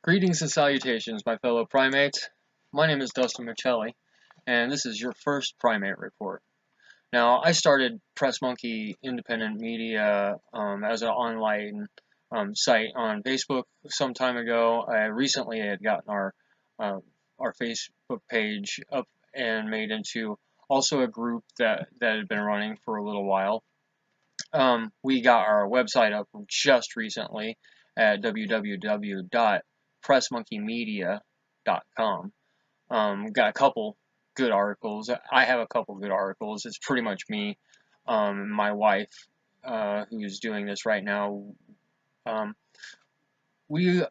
Greetings and salutations, my fellow primates. My name is Dustin Micheli, and this is your first Primate Report. Now, I started PressMonkey Independent Media as an online site on Facebook some time ago. I recently had gotten our Facebook page up and made into also a group that had been running for a little while. We got our website up just recently at www.pressmonkeymedia.com. Got a couple good articles. I have a couple good articles. It's pretty much me, my wife, who's doing this right now. We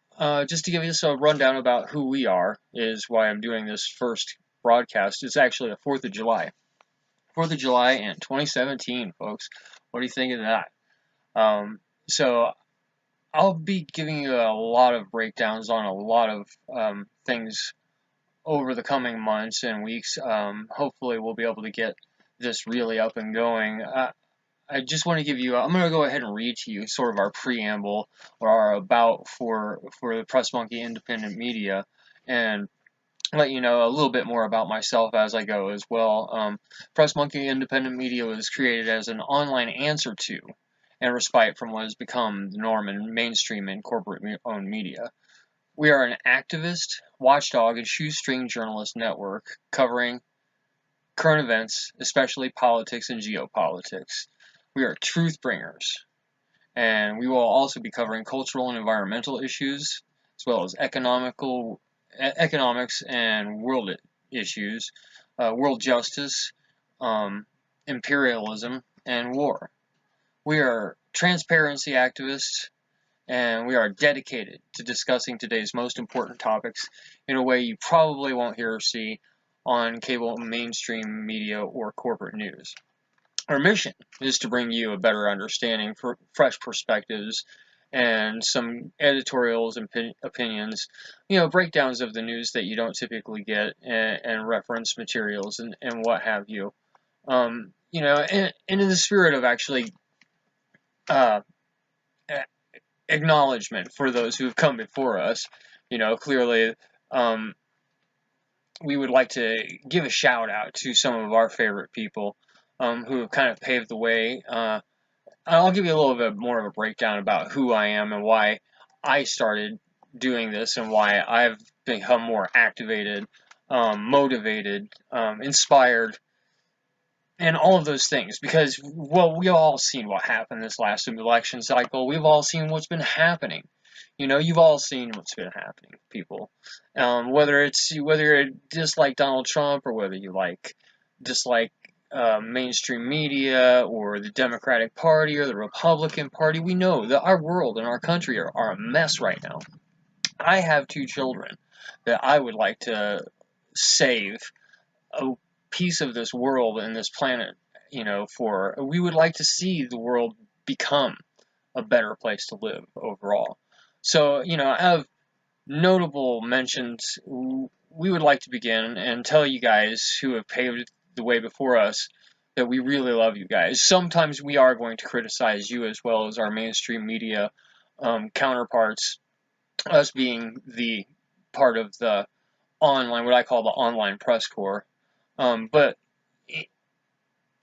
just to give you a rundown about who we are is why I'm doing this first broadcast. It's actually the 4th of July. 4th of July in 2017, folks. What do you think of that? So I'll be giving you a lot of breakdowns on a lot of things over the coming months and weeks. Hopefully we'll be able to get this really up and going. I just want to give you, I'm going to go ahead and read to you sort of our preamble or our about for the PressMonkey Independent Media, and let you know a little bit more about myself as I go as well. PressMonkey Independent Media was created as an online answer to and respite from what has become the norm in mainstream and corporate-owned media. We are an activist, watchdog, and shoestring journalist network covering current events, especially politics and geopolitics. We are truth bringers, and we will also be covering cultural and environmental issues, as well as economics and world issues, world justice, imperialism, and war. We are transparency activists, and we are dedicated to discussing today's most important topics in a way you probably won't hear or see on cable mainstream media or corporate news. Our mission is to bring you a better understanding, for fresh perspectives, and some editorials and opinions, breakdowns of the news that you don't typically get, and reference materials and what have you. And in the spirit of actually acknowledgement for those who have come before us, clearly we would like to give a shout out to some of our favorite people who have kind of paved the way. I'll give you a little bit more of a breakdown about who I am and why I started doing this and why I've become more activated, motivated, inspired, and all of those things. Because, well, we've all seen what happened this last election cycle. We've all seen what's been happening. You've all seen what's been happening, people. Whether you dislike Donald Trump or whether you dislike mainstream media or the Democratic Party or the Republican Party, we know that our world and our country are a mess right now. I have 2 children that I would like to save a piece of this world and this planet, we would like to see the world become a better place to live overall. So, out of notable mentions, we would like to begin and tell you guys who have paved the way before us that we really love you guys. Sometimes we are going to criticize you as well as our mainstream media counterparts, us being the part of the online, what I call the online press corps. But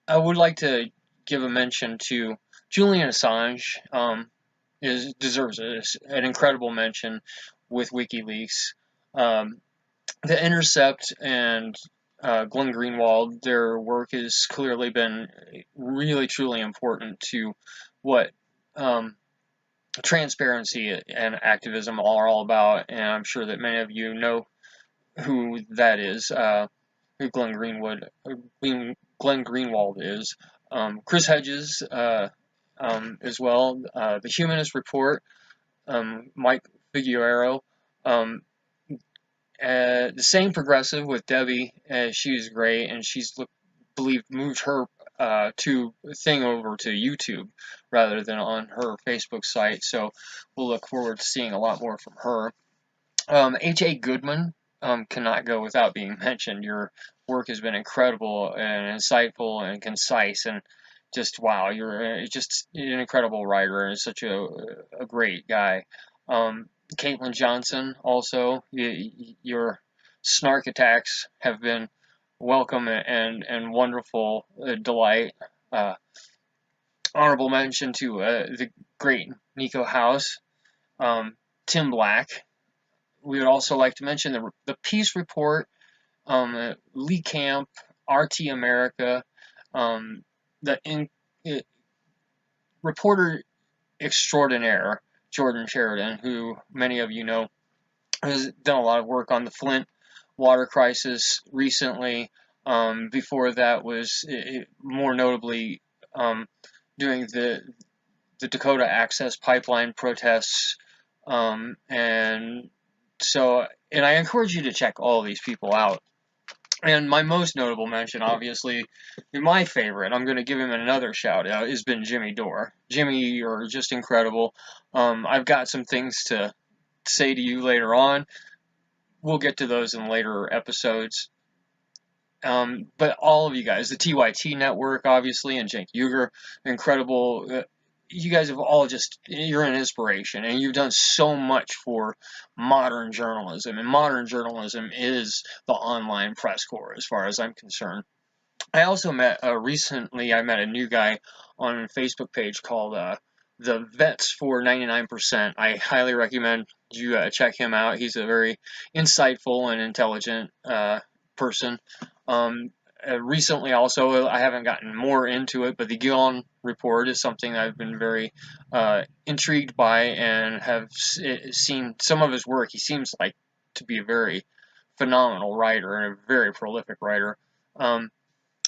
I would like to give a mention to Julian Assange. Deserves an incredible mention with WikiLeaks. The Intercept and Glenn Greenwald, their work has clearly been really, truly important to what transparency and activism are all about, and I'm sure that many of you know who that is, who Glenn Greenwald is. Chris Hedges, as well, the Humanist Report, Mike Figueroa, the same progressive with Debbie. She's great, and she's moved her thing over to YouTube rather than on her Facebook site. So we'll look forward to seeing a lot more from her. H.A. Goodman cannot go without being mentioned. Your work has been incredible and insightful and concise, and just wow, you're just an incredible writer and such a great guy. Caitlin Johnson, also, your snark attacks have been welcome and wonderful delight. Uh, Honorable mention to the great Nico House, Tim Black. We would also like to mention the Peace Report, Lee Camp, RT America, the reporter extraordinaire Jordan Sheridan, who many of you know has done a lot of work on the Flint water crisis recently. Before that was more notably doing the Dakota Access Pipeline protests, and I encourage you to check all of these people out. And my most notable mention, obviously, my favorite, I'm going to give him another shout out, has been Jimmy Dore. Jimmy, you're just incredible. I've got some things to say to you later on. We'll get to those in later episodes. But all of you guys, the TYT Network, obviously, and Cenk Uygur, incredible. You guys have all you're an inspiration, and you've done so much for modern journalism, and modern journalism is the online press corps, as far as I'm concerned. I also recently I met a new guy on a Facebook page called the Vets for 99%. I highly recommend you check him out. He's a very insightful and intelligent person. Recently also, I haven't gotten more into it, but the Gillon Report is something I've been very intrigued by and have seen some of his work. He seems like to be a very phenomenal writer and a very prolific writer. I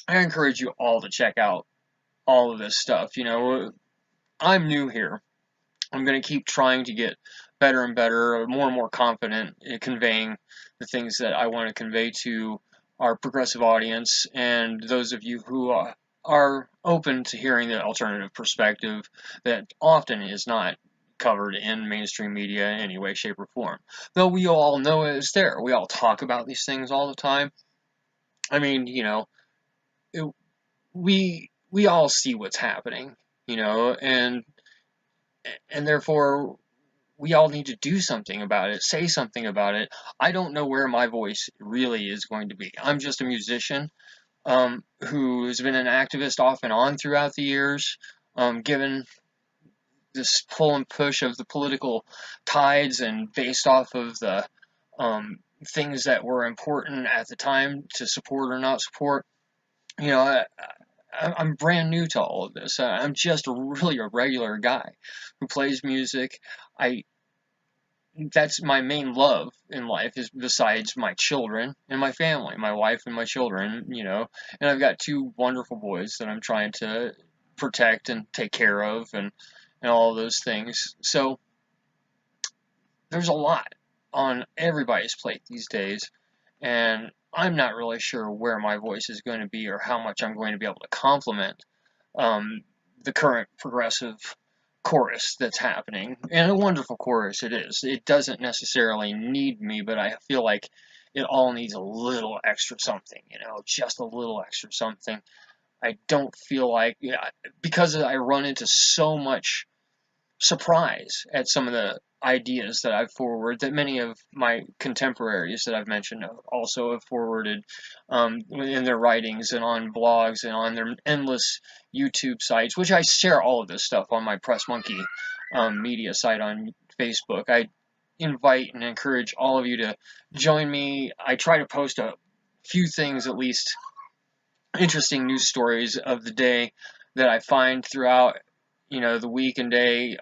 encourage you all to check out all of this stuff. You know, I'm new here. I'm going to keep trying to get better and better, more and more confident in conveying the things that I want to convey to our progressive audience and those of you who are open to hearing the alternative perspective that often is not covered in mainstream media in any way, shape, or form. Though we all know it's there. We all talk about these things all the time. I mean, you know, we all see what's happening, you know, and therefore we all need to do something about it, say something about it. I don't know where my voice really is going to be. I'm just a musician who has been an activist off and on throughout the years, given this pull and push of the political tides and based off of the things that were important at the time to support or not support. You know, I'm brand new to all of this. I'm just really a regular guy who plays music. That's my main love in life, is besides my children and my family, my wife and my children, you know. And I've got two wonderful boys that I'm trying to protect and take care of and all of those things. So there's a lot on everybody's plate these days, and I'm not really sure where my voice is going to be or how much I'm going to be able to complement the current progressive chorus that's happening. And a wonderful chorus it is. It doesn't necessarily need me, but I feel like it all needs a little extra something, you know, just a little extra something. I don't feel like, because I run into so much surprise at some of the ideas that I've forwarded, that many of my contemporaries that I've mentioned also have forwarded in their writings and on blogs and on their endless YouTube sites, which I share all of this stuff on my Press Monkey media site on Facebook. I invite and encourage all of you to join me. I try to post a few things, at least interesting news stories of the day that I find throughout, you know, the week and day,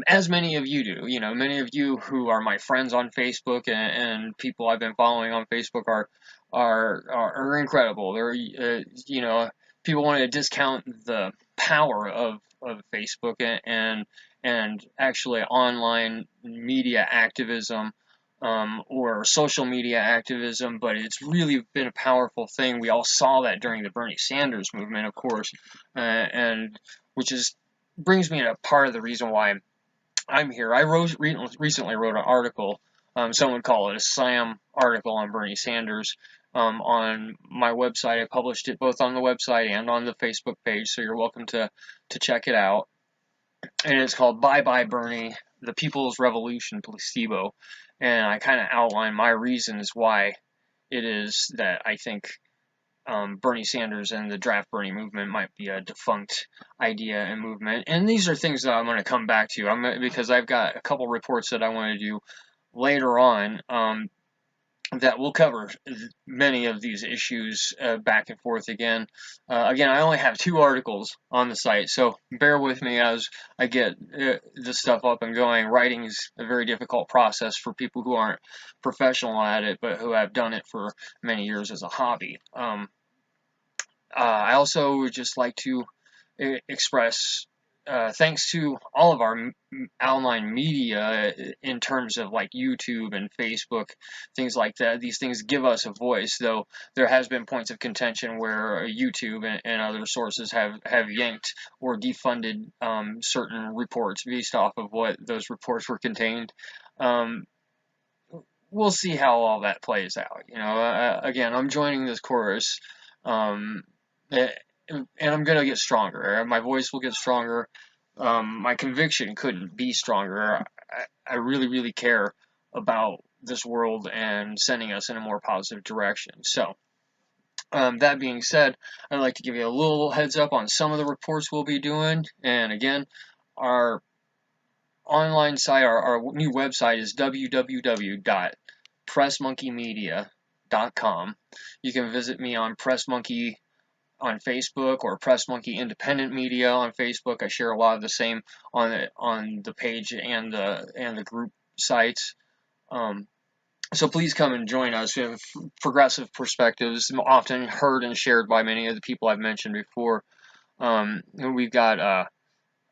as many of you do. You know, many of you who are my friends on Facebook and people I've been following on Facebook are incredible. They're you know, people want to discount the power of Facebook and actually online media activism, or social media activism, but it's really been a powerful thing. We all saw that during the Bernie Sanders movement, of course, and which brings me to part of the reason why I'm here. I recently wrote an article, some would call it a slam article on Bernie Sanders, on my website. I published it both on the website and on the Facebook page, so you're welcome to check it out. And it's called Bye Bye Bernie, the People's Revolution placebo, and I kind of outline my reasons why it is that I think Bernie Sanders and the Draft Bernie movement might be a defunct idea and movement. And these are things that I'm going to come back to because I've got a couple reports that I want to do later on that will cover many of these issues back and forth again. Again, I only have 2 articles on the site, so bear with me as I get this stuff up and going. Writing is a very difficult process for people who aren't professional at it, but who have done it for many years as a hobby. I also would just like to express thanks to all of our online media in terms of like YouTube and Facebook, things like that. These things give us a voice, though there has been points of contention where YouTube and other sources have yanked or defunded certain reports based off of what those reports were contained. We'll see how all that plays out. Again, I'm joining this chorus. And I'm going to get stronger. My voice will get stronger. My conviction couldn't be stronger. I really, really care about this world and sending us in a more positive direction. So, that being said, I'd like to give you a little heads up on some of the reports we'll be doing. And again, our online site, our new website is www.pressmonkeymedia.com. You can visit me on PressMonkey on Facebook or Press Monkey Independent Media on Facebook. I share a lot of the same on the page and the group sites. So please come and join us. We have progressive perspectives, often heard and shared by many of the people I've mentioned before. We've got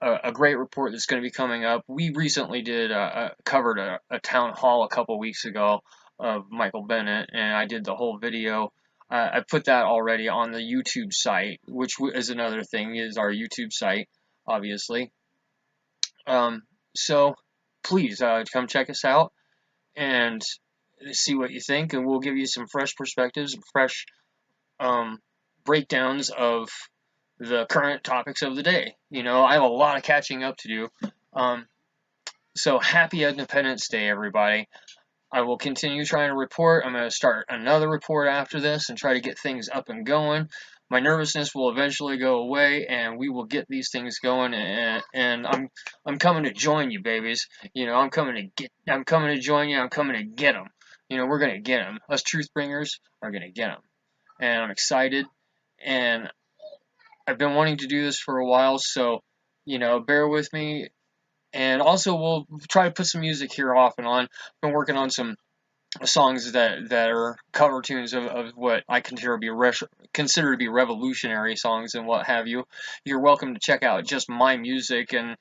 a great report that's going to be coming up. We recently covered a town hall a couple weeks ago of Michael Bennett, and I did the whole video. I put that already on the YouTube site, which is another thing, is our YouTube site, obviously. So please come check us out and see what you think, and we'll give you some fresh perspectives, fresh breakdowns of the current topics of the day. I have a lot of catching up to do. So happy Independence Day, everybody. I will continue trying to report. I'm going to start another report after this and try to get things up and going. My nervousness will eventually go away, and we will get these things going. And I'm coming to join you, babies. I'm coming to join you. I'm coming to get them. We're going to get them. Us truth bringers are going to get them. And I'm excited. And I've been wanting to do this for a while, so bear with me. And also, we'll try to put some music here off and on. I've been working on some songs that are cover tunes of what I consider to be revolutionary songs and what have you. You're welcome to check out just my music and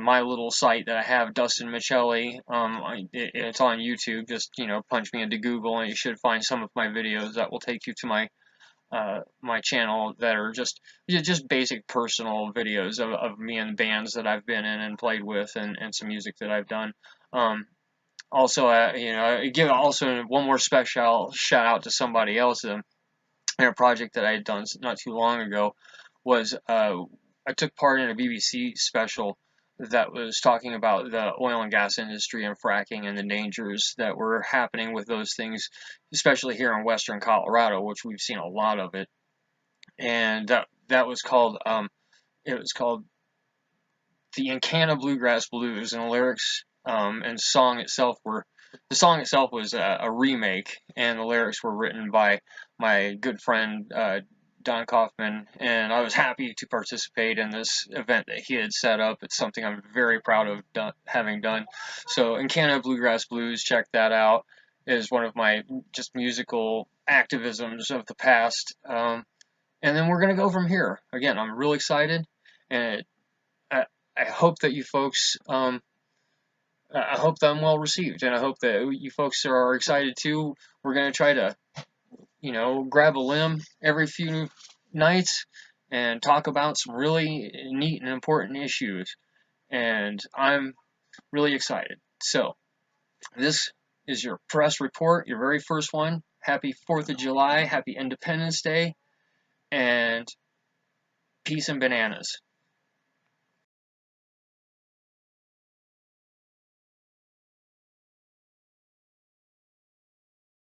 my little site that I have, Dustin Micheli. It's on YouTube. Just punch me into Google and you should find some of my videos that will take you to my channel that are just basic personal videos of me and bands that I've been in and played with, and some music that I've done. Also, give also one more special shout out to somebody else. In a project that I had done not too long ago was I took part in a BBC special that was talking about the oil and gas industry and fracking and the dangers that were happening with those things, especially here in western Colorado, which we've seen a lot of it. And that was called the Encana Bluegrass Blues, and the lyrics and song itself was a remake, and the lyrics were written by my good friend Don Kaufman, and I was happy to participate in this event that he had set up. It's something I'm very proud of having done. So, Encana Bluegrass Blues, check that out. It is one of my just musical activisms of the past. And then we're going to go from here. Again, I'm real excited, and I hope that you folks, I hope that I'm well received, and I hope that you folks are excited too. We're going to try to grab a limb every few nights and talk about some really neat and important issues. And I'm really excited. So, this is your press report, your very first one. Happy 4th of July, happy Independence Day, and peace and bananas.